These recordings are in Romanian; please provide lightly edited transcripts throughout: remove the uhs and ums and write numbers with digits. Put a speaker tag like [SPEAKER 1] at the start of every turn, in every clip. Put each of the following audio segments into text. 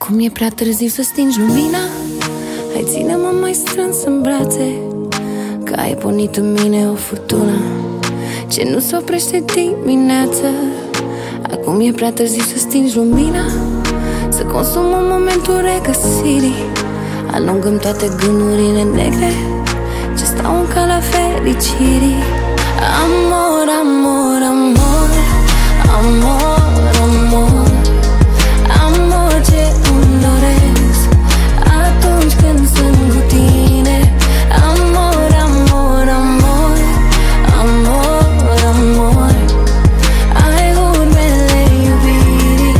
[SPEAKER 1] Acum e prea târziu să stingi lumina. Hai, ține-mă mai strâns în brațe, că ai pornit în mine o furtună ce nu se oprește dimineață. Acum e prea târziu să stingi lumina, să consumăm momentul regăsirii. Alungăm toate gândurile negre ce stau în calea fericirii. Amor, amor, amor, amor, amor, amor ce îmi doresc atunci când sunt cu tine. Amor, amor, amor, amor, amor, ai urmele iubirii,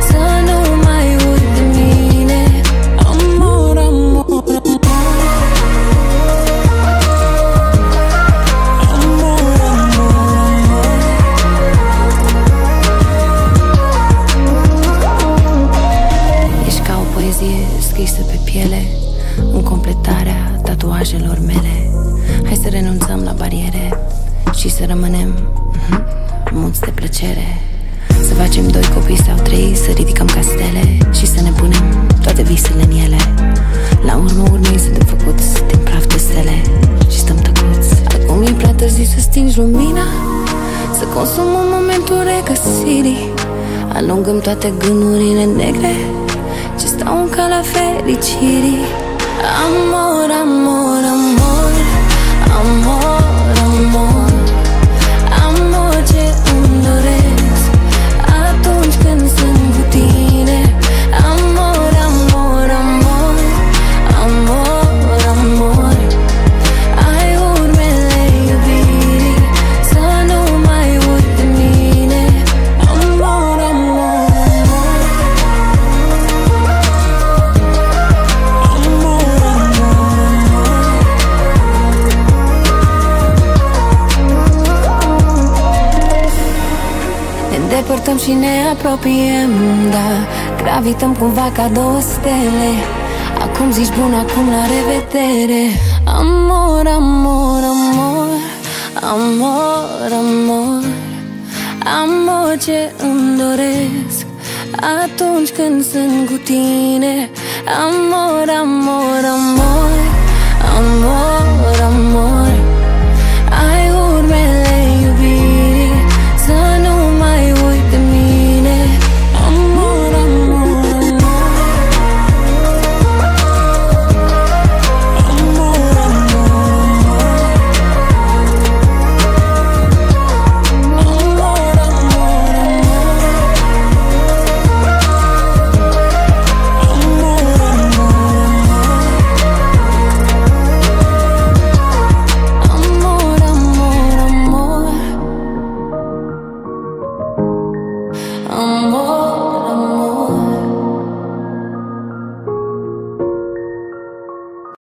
[SPEAKER 1] să nu mai uit de mine. Amor, amor, amor, scrisă pe piele, în completarea tatuajelor mele. Hai să renunțăm la bariere și să rămânem mulți de plăcere. Să facem 2 copii sau 3, să ridicăm castele și să ne punem toate visele în ele. La urmă urmei suntem făcuți din praf de stele și stăm tăcuți. Acum e prea târziu să stingi lumina, să consumăm momentul regăsirii. Alungăm toate gândurile negre ce stau în calea fericirii. Amor, amor, amor, amor, amor, amor ce îmi doresc atunci când sunt cu tine. Amor, amor, amor, amor, amor, ai urmele iubirii, să nu mai uit de mine. Amor, amor, depărtăm și ne apropiem, da, gravităm cumva ca 2 stele. Acum zici bun, acum la revedere. Amor, amor, amor, amor, amor, amor ce îmi doresc atunci când sunt cu tine. Amor, amor, amor, amor,